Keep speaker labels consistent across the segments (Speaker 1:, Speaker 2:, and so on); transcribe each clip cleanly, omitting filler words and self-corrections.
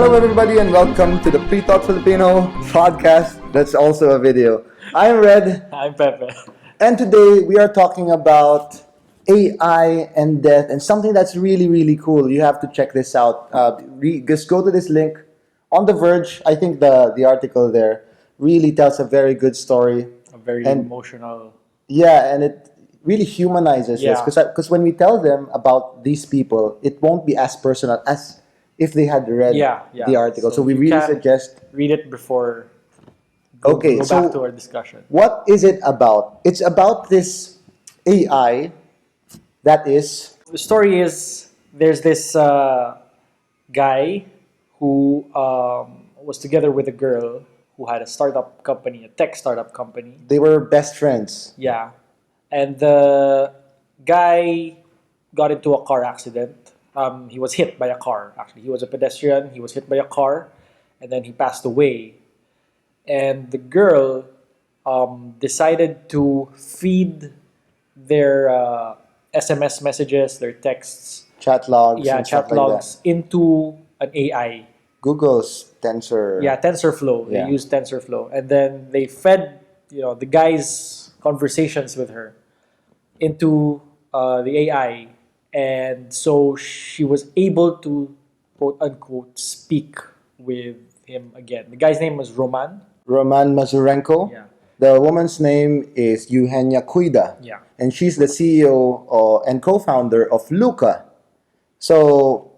Speaker 1: Hello, everybody, and welcome to the Pre-Thought Filipino podcast. That's also a video. I'm Red,
Speaker 2: I'm Pepe.
Speaker 1: and today we are talking about AI and death, and something that's really, really cool. You have to check this out. Just go to this link on The Verge. I think the article there really tells a very good story.
Speaker 2: A very
Speaker 1: And-
Speaker 2: emotional.
Speaker 1: Yeah, and it really humanizes this
Speaker 2: Yeah.
Speaker 1: because when we tell them about these people, it won't be as personal as if they had read
Speaker 2: Yeah.
Speaker 1: the article. So we
Speaker 2: you
Speaker 1: really
Speaker 2: can
Speaker 1: suggest.
Speaker 2: read it before.
Speaker 1: Okay,
Speaker 2: Go
Speaker 1: so
Speaker 2: back to our discussion.
Speaker 1: what is it about? It's about this AI that is.
Speaker 2: The story is there's this guy who was together with a girl who had a startup company, a tech startup company.
Speaker 1: They were best friends.
Speaker 2: Yeah, and the guy got into a car accident. He was hit by a car. Actually, he was a pedestrian. He was hit by a car, and then he passed away. And the girl decided to feed their SMS messages, their texts,
Speaker 1: Chat logs.
Speaker 2: yeah,
Speaker 1: and stuff
Speaker 2: chat logs
Speaker 1: Like
Speaker 2: into an AI.
Speaker 1: that. Google's Tensor.
Speaker 2: Yeah, TensorFlow.
Speaker 1: Yeah.
Speaker 2: They used TensorFlow, and then they fed the guy's conversations with her into the AI, and so she was able to quote unquote speak with him again. The guy's name was Roman.
Speaker 1: Roman Mazurenko.
Speaker 2: Yeah.
Speaker 1: The woman's name is Eugenia Cuida.
Speaker 2: Yeah.
Speaker 1: And she's the CEO and co-founder of Luca. So,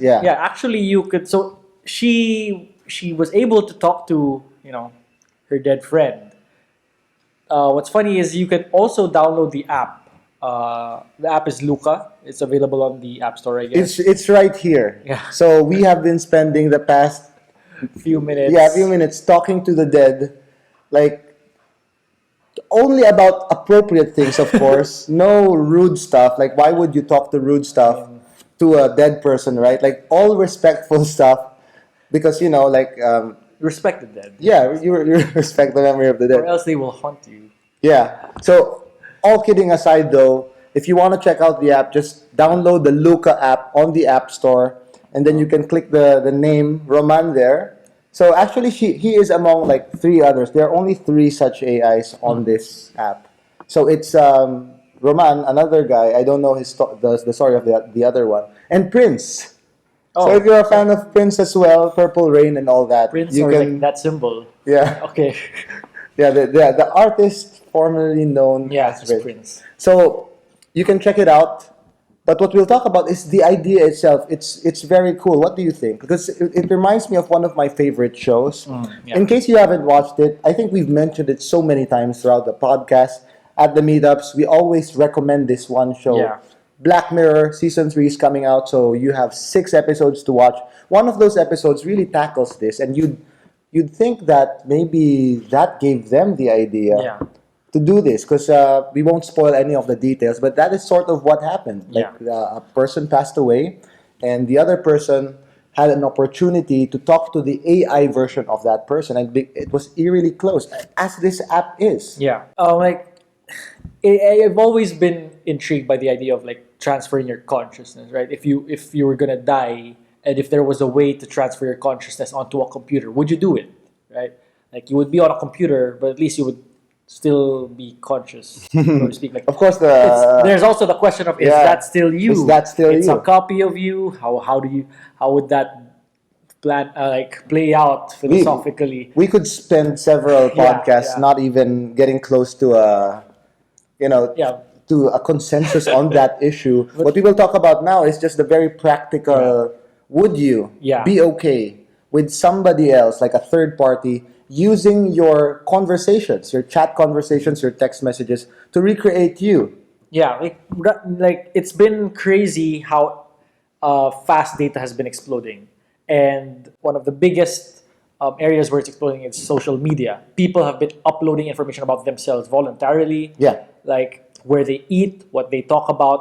Speaker 2: Yeah, actually, you could. So she was able to talk to her dead friend. What's funny is you can also download the app. The app is Luca. It's available on the App Store, I guess.
Speaker 1: It's right here.
Speaker 2: Yeah.
Speaker 1: So we have been spending the past
Speaker 2: Few minutes.
Speaker 1: a few minutes talking to the dead, like only about appropriate things, of course. No rude stuff. Like, why would you talk to rude stuff to a dead person, right? Like, all respectful stuff, because
Speaker 2: Respect the dead,
Speaker 1: you respect the memory of the
Speaker 2: or
Speaker 1: dead.
Speaker 2: else they will haunt you.
Speaker 1: Yeah. So, all kidding aside, though, if you want to check out the app, just download the Luca app on the App Store, and then you can click the name Roman there. So actually, he is among like three others. There are only three such AIs on this app. So it's Roman, another guy. I don't know the story of the other one, and Prince.
Speaker 2: Oh,
Speaker 1: So if you're a fan of Prince as well, Purple Rain and all that,
Speaker 2: Prince
Speaker 1: you
Speaker 2: or
Speaker 1: can
Speaker 2: like that symbol.
Speaker 1: yeah
Speaker 2: Okay.
Speaker 1: yeah the artist formerly known
Speaker 2: Yeah,
Speaker 1: as
Speaker 2: it's Prince.
Speaker 1: So you can check it out. But what we'll talk about is the idea itself. It's very cool. What do you think? Because it reminds me of one of my favorite shows.
Speaker 2: Yeah.
Speaker 1: In case you haven't watched it, I think we've mentioned it so many times throughout the podcast. At the meetups, we always recommend this one show.
Speaker 2: Yeah.
Speaker 1: Black Mirror season 3 is coming out, so you have 6 episodes to watch. One of those episodes really tackles this, and you'd think that maybe that gave them the idea
Speaker 2: Yeah.
Speaker 1: to do this, because we won't spoil any of the details, but that is sort of what happened. Like a person passed away, and the other person had an opportunity to talk to the AI version of that person, and it was eerily close, as this app is.
Speaker 2: Yeah. I've always been intrigued by the idea of like transferring your consciousness, right? If you were gonna die, and if there was a way to transfer your consciousness onto a computer, would you do it? Right? Like you would be on a computer, but at least you would still be conscious, so to speak. Like,
Speaker 1: Of course,
Speaker 2: there's also the question of is
Speaker 1: Yeah.
Speaker 2: that still you?
Speaker 1: Is that still
Speaker 2: it's
Speaker 1: you?
Speaker 2: a copy of you. How would that play out philosophically?
Speaker 1: we could spend several podcasts
Speaker 2: yeah.
Speaker 1: not even getting close to
Speaker 2: Yeah.
Speaker 1: to a consensus on that issue. What we will talk about now is just the very practical. Would you
Speaker 2: Yeah.
Speaker 1: be okay with somebody else, like a third party, using your conversations, your chat conversations, your text messages to recreate you?
Speaker 2: Yeah, like it's been crazy how fast data has been exploding, and one of the biggest areas where it's exploding is social media. People have been uploading information about themselves voluntarily.
Speaker 1: Yeah.
Speaker 2: Like where they eat, what they talk about.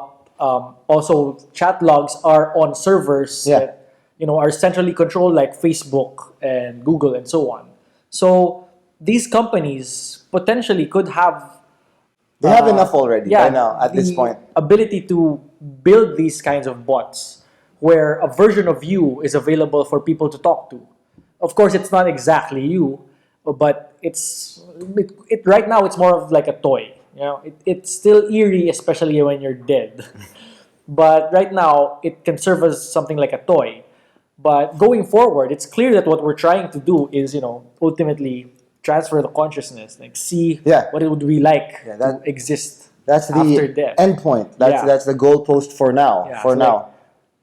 Speaker 2: Also, chat logs are on servers
Speaker 1: Yeah.
Speaker 2: that are centrally controlled, like Facebook and Google and so on. So these companies potentially could have
Speaker 1: They have enough already by now at this
Speaker 2: the
Speaker 1: point.
Speaker 2: ability to build these kinds of bots where a version of you is available for people to talk to. Of course, it's not exactly you, but right now it's more of like a toy. It's still eerie, especially when you're dead. But right now, it can serve as something like a toy. But going forward, it's clear that what we're trying to do is, ultimately transfer the consciousness, like see
Speaker 1: Yeah.
Speaker 2: what it would be like
Speaker 1: Yeah,
Speaker 2: to exist
Speaker 1: That's the
Speaker 2: after death.
Speaker 1: end point.
Speaker 2: Yeah.
Speaker 1: That's the goalpost for now.
Speaker 2: Yeah,
Speaker 1: for
Speaker 2: so,
Speaker 1: now.
Speaker 2: like,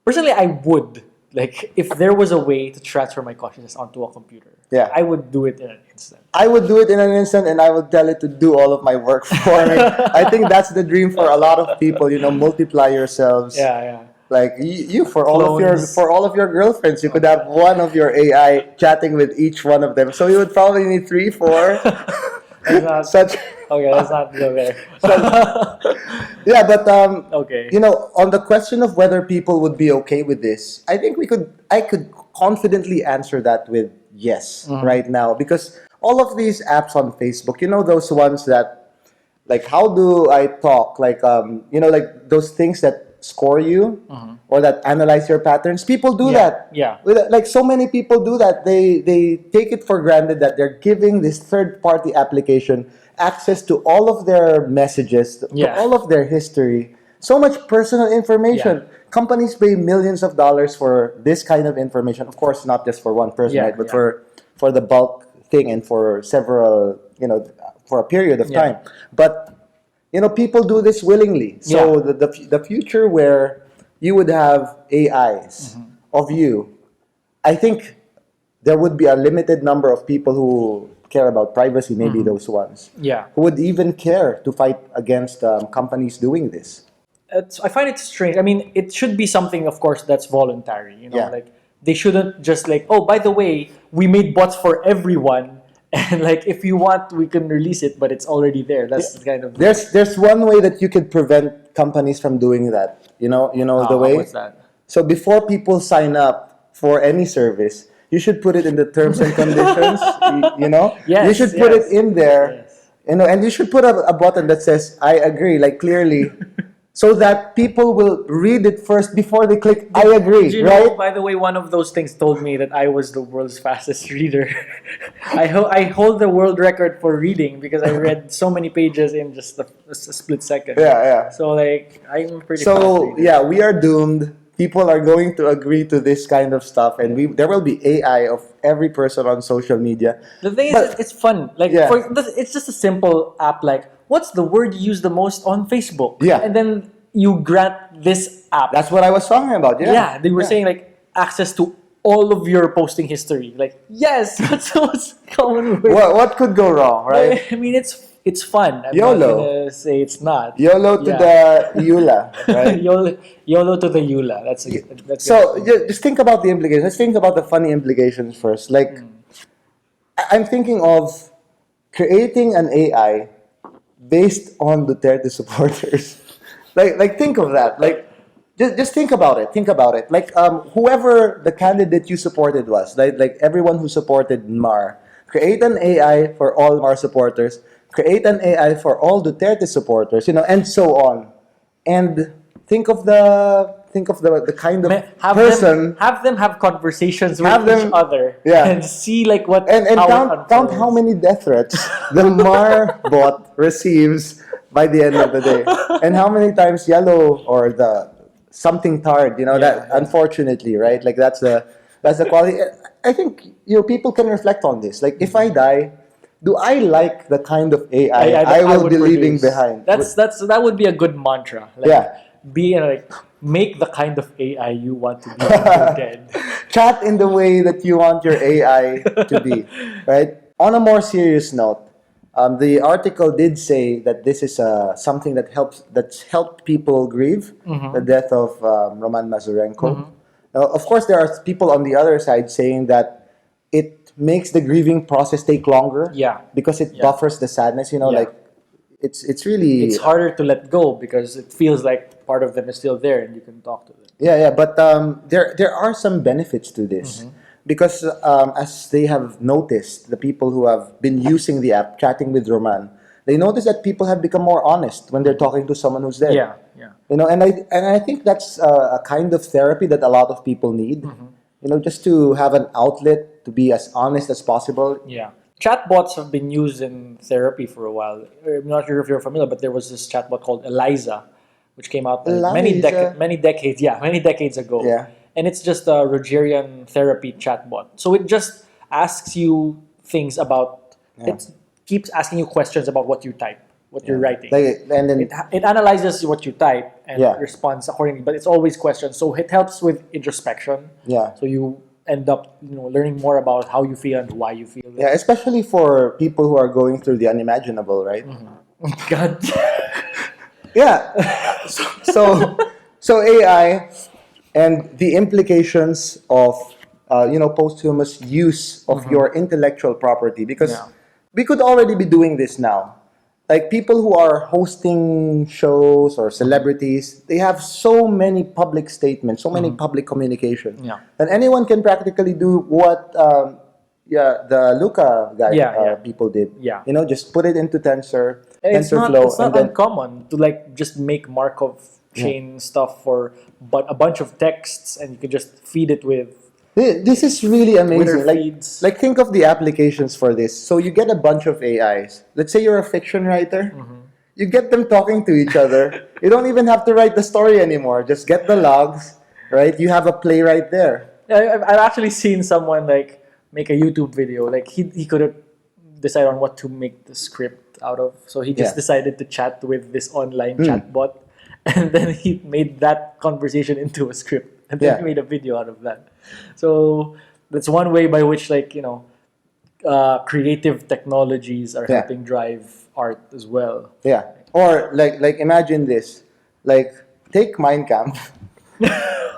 Speaker 2: personally, I would like if there was a way to transfer my consciousness onto a computer.
Speaker 1: Yeah.
Speaker 2: I would do it in an instant.
Speaker 1: I would do it in an instant, and I would tell it to do all of my work for me. I think that's the dream for a lot of people. Multiply yourselves.
Speaker 2: Yeah.
Speaker 1: Like you for
Speaker 2: Clones.
Speaker 1: all of your girlfriends, you could have one of your AI chatting with each one of them. So you would probably need 3, 4.
Speaker 2: That's not,
Speaker 1: Such.
Speaker 2: okay, that's not go there.
Speaker 1: Yeah, but
Speaker 2: Okay.
Speaker 1: on the question of whether people would be okay with this, I think I could confidently answer that with yes right now, because all of these apps on Facebook, those ones that, like, how do I talk, like like those things that score you or that analyze your patterns. People do that.
Speaker 2: Yeah.
Speaker 1: Like, so many people do that. They take it for granted that they're giving this third party application access to all of their messages, to
Speaker 2: Yeah.
Speaker 1: all of their history, so much personal information.
Speaker 2: Yeah.
Speaker 1: Companies pay millions of dollars for this kind of information. Of course, not just for one person,
Speaker 2: Yeah,
Speaker 1: right? But
Speaker 2: yeah.
Speaker 1: for the bulk thing and for several, for a period of
Speaker 2: Yeah.
Speaker 1: time. But people do this willingly. So the future where you would have AIs of you, I think there would be a limited number of people who care about privacy, maybe those ones,
Speaker 2: Yeah.
Speaker 1: who would even care to fight against companies doing this.
Speaker 2: I find it strange. I mean, it should be something, of course, that's voluntary.
Speaker 1: Yeah.
Speaker 2: Like they shouldn't just like, oh, by the way, we made bots for everyone, and like if you want, we can release it, but it's already there. That's kind of
Speaker 1: There's one way that you could prevent companies from doing that. The way.
Speaker 2: What's that?
Speaker 1: So before people sign up for any service, you should put it in the terms and conditions.
Speaker 2: Yes,
Speaker 1: you should put
Speaker 2: yes.
Speaker 1: it in there.
Speaker 2: Yes.
Speaker 1: And you should put a button that says "I agree," like clearly, so that people will read it first before they click "I agree."
Speaker 2: Did you
Speaker 1: Right?
Speaker 2: know, by the way, one of those things told me that I was the world's fastest reader. I hold the world record for reading because I read so many pages in just a split second.
Speaker 1: Yeah.
Speaker 2: So like I'm pretty fast
Speaker 1: So
Speaker 2: reader.
Speaker 1: yeah, we are doomed. People are going to agree to this kind of stuff, and there will be AI of every person on social media.
Speaker 2: The thing is,
Speaker 1: But-
Speaker 2: it's fun. Like
Speaker 1: Yeah.
Speaker 2: it's just a simple app. Like, what's the word you use the most on Facebook?
Speaker 1: Yeah.
Speaker 2: And then you grant this app.
Speaker 1: That's what I was talking about. Yeah.
Speaker 2: They were saying like access to all of your posting history. Like, yes, that's what's common with.
Speaker 1: What could go wrong, right?
Speaker 2: I mean, it's fun. I'm
Speaker 1: YOLO.
Speaker 2: not gonna say it's not.
Speaker 1: YOLO to
Speaker 2: Yeah.
Speaker 1: the EULA, right?
Speaker 2: YOLO to the EULA. That's
Speaker 1: So just think about the implications. Let's think about the funny implications first. Like, I'm thinking of creating an AI based on Duterte supporters. like think of that. Like, just think about it. Think about it. Like, whoever the candidate you supported was, like everyone who supported Mar, create an AI for all Mar supporters. Create an AI for all Duterte supporters. And so on. And think of the kind of person.
Speaker 2: Have them have conversations with
Speaker 1: Have them-
Speaker 2: each other.
Speaker 1: yeah.
Speaker 2: And see like what
Speaker 1: And
Speaker 2: how it
Speaker 1: count
Speaker 2: unfolds.
Speaker 1: how many death threats the Mar bot receives by the end of the day, and how many times Yellow or the something Tard, that unfortunately, right? Like that's the quality. I think people can reflect on this. Like, if I die, do I like the kind of AI I will
Speaker 2: would
Speaker 1: be leaving
Speaker 2: produce.
Speaker 1: behind?
Speaker 2: That would be a good mantra. Like,
Speaker 1: Yeah.
Speaker 2: Be like make the kind of AI you want to be when you're dead.
Speaker 1: Chat in the way that you want your AI to be, right? On a more serious note, the article did say that this is something that's helped people grieve the death of Roman Mazurenko. Now, of course, there are people on the other side saying that it makes the grieving process take longer.
Speaker 2: Yeah.
Speaker 1: Because it
Speaker 2: Yeah.
Speaker 1: buffers the sadness. Like it's really
Speaker 2: It's harder to let go because it feels like part of them is still there and you can talk to them.
Speaker 1: Yeah, but there are some benefits to this because as they have noticed, the people who have been using the app, chatting with Roman, they notice that people have become more honest when they're talking to someone who's dead.
Speaker 2: Yeah. Yeah.
Speaker 1: And I think that's a kind of therapy that a lot of people need. Just to have an outlet to be as honest as possible.
Speaker 2: Yeah. Chatbots have been used in therapy for a while. I'm not sure if you're familiar, but there was this chatbot called Eliza, which came out like
Speaker 1: Eliza.
Speaker 2: many decades ago.
Speaker 1: Yeah.
Speaker 2: And it's just a Rogerian therapy chatbot. So it just asks you things about, it keeps asking you questions about what you type, what you're writing.
Speaker 1: And then
Speaker 2: It analyzes what you type and
Speaker 1: Yeah.
Speaker 2: responds accordingly, but it's always questions. So it helps with introspection.
Speaker 1: Yeah.
Speaker 2: So you end up, learning more about how you feel and why you feel it.
Speaker 1: yeah, especially for people who are going through the unimaginable, right?
Speaker 2: God.
Speaker 1: Yeah. So AI and the implications of posthumous use of your intellectual property, because
Speaker 2: Yeah.
Speaker 1: we could already be doing this now. Like people who are hosting shows or celebrities, they have so many public statements, so many public communication,
Speaker 2: Yeah.
Speaker 1: and anyone can practically do what the Luca guy
Speaker 2: Yeah.
Speaker 1: people did.
Speaker 2: Yeah.
Speaker 1: Just put it into
Speaker 2: It's not
Speaker 1: TensorFlow,
Speaker 2: it's not
Speaker 1: and then
Speaker 2: uncommon to like just make Markov chain stuff for but a bunch of texts, and you can just feed it with
Speaker 1: This is really amazing.
Speaker 2: Twitter
Speaker 1: Like,
Speaker 2: feeds.
Speaker 1: like think of the applications for this. So you get a bunch of AIs. Let's say you're a fiction writer. You get them talking to each other. You don't even have to write the story anymore. Just get the logs, right? You have a playwright there.
Speaker 2: I've actually seen someone like make a YouTube video. Like he couldn't decide on what to make the script out of, so he just
Speaker 1: Yeah.
Speaker 2: decided to chat with this online chatbot, and then he made that conversation into a script, and then
Speaker 1: Yeah.
Speaker 2: he made a video out of that. So that's one way by which creative technologies are
Speaker 1: Yeah.
Speaker 2: helping drive art as well.
Speaker 1: Yeah. Or like imagine this. Like take Mein Kampf,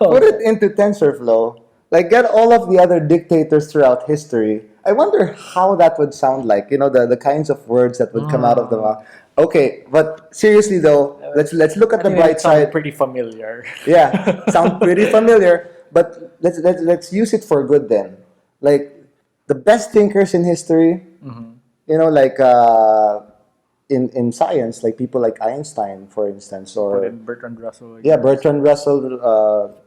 Speaker 1: put it into TensorFlow, like get all of the other dictators throughout history. I wonder how that would sound like, the kinds of words that would come out of the mouth. Okay, but seriously though, let's look at the
Speaker 2: I think
Speaker 1: bright
Speaker 2: it sounded
Speaker 1: side.
Speaker 2: pretty familiar.
Speaker 1: Yeah, sound pretty familiar, but let's use it for good then. Like the best thinkers in history, like in science, like people like Einstein, for instance,
Speaker 2: Put
Speaker 1: or
Speaker 2: in Bertrand Russell.
Speaker 1: yeah, Bertrand Russell,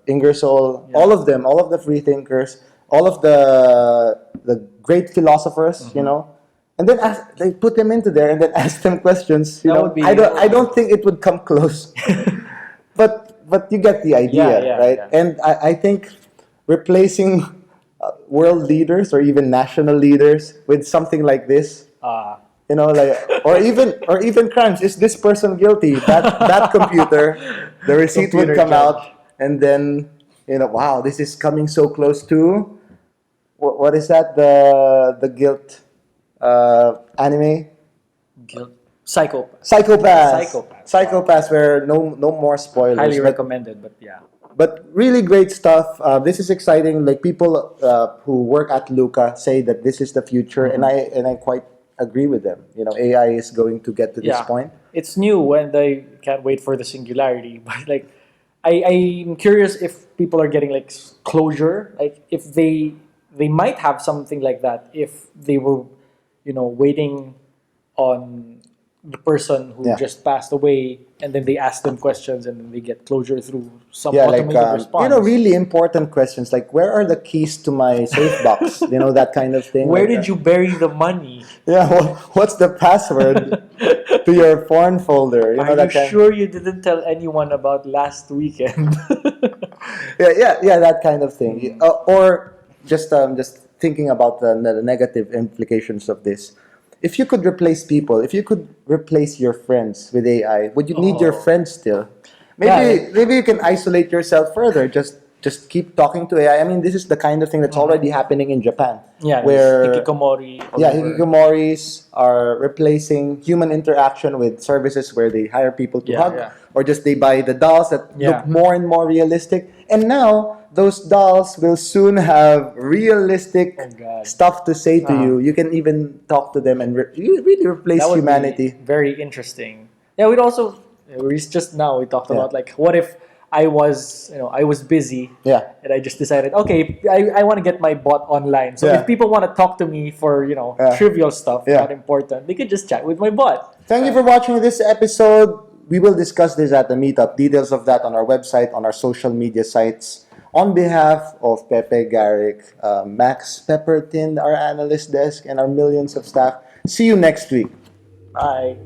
Speaker 1: Ingersoll, all of them, all of the free thinkers, all of the great philosophers, and then they put them into there and then ask them questions.
Speaker 2: That would be-
Speaker 1: I don't think it would come close, but you get the idea,
Speaker 2: Yeah,
Speaker 1: right?
Speaker 2: yeah.
Speaker 1: And I think replacing world leaders or even national leaders with something like this, like or even crimes. Is this person guilty? That computer, the receipt would
Speaker 2: Computer
Speaker 1: come
Speaker 2: judge.
Speaker 1: out, and then wow, this is coming so close to what is that, the guilt anime?
Speaker 2: Guilt. Psychopath.
Speaker 1: Psychopaths, where no more spoilers.
Speaker 2: Highly
Speaker 1: but-
Speaker 2: recommended, but yeah.
Speaker 1: But really great stuff. This is exciting. Like people who work at Luca say that this is the future, and I quite agree with them. AI is going to get to this point.
Speaker 2: It's new and I can't wait for the singularity. But like, I'm curious if people are getting like closure. Like if they might have something like that if they were, waiting on the person who
Speaker 1: Yeah.
Speaker 2: just passed away, and then they ask them questions and then they get closure through some
Speaker 1: Yeah, like
Speaker 2: automated response.
Speaker 1: really important questions like where are the keys to my safe box? That kind of thing.
Speaker 2: Where
Speaker 1: Like,
Speaker 2: did you bury the money?
Speaker 1: Yeah, what's the password to your porn folder?
Speaker 2: Are
Speaker 1: that
Speaker 2: you
Speaker 1: kind.
Speaker 2: sure you didn't tell anyone about last weekend?
Speaker 1: Yeah, that kind of thing. Or just thinking about the negative implications of this. If you could replace people, if you could replace your friends with AI, would you need your friends still? Maybe you can isolate yourself further. Just keep talking to AI. I mean, this is the kind of thing that's already happening in Japan.
Speaker 2: Yeah,
Speaker 1: where
Speaker 2: hikikomori. all
Speaker 1: yeah,
Speaker 2: over.
Speaker 1: hikikomoris are replacing human interaction with services where they hire people to
Speaker 2: Yeah,
Speaker 1: hug,
Speaker 2: yeah.
Speaker 1: or just they buy the dolls that
Speaker 2: Yeah.
Speaker 1: look more and more realistic. And now those dolls will soon have realistic
Speaker 2: Oh, God.
Speaker 1: stuff to say to you. You can even talk to them and really replace
Speaker 2: That would
Speaker 1: humanity.
Speaker 2: be very interesting. Yeah, we just now we talked
Speaker 1: Yeah.
Speaker 2: about like what if I was busy
Speaker 1: Yeah.
Speaker 2: and I just decided, okay, I want to get my bot online. So
Speaker 1: Yeah.
Speaker 2: if people want to talk to me for trivial stuff,
Speaker 1: Yeah.
Speaker 2: not important, they could just chat with my bot.
Speaker 1: Thank you for watching this episode. we will discuss this at the meetup. Details of that on our website, on our social media sites. On behalf of Pepe, Garrick, Max, Peppertin, our analyst desk, and our millions of staff, see you next week.
Speaker 2: Bye.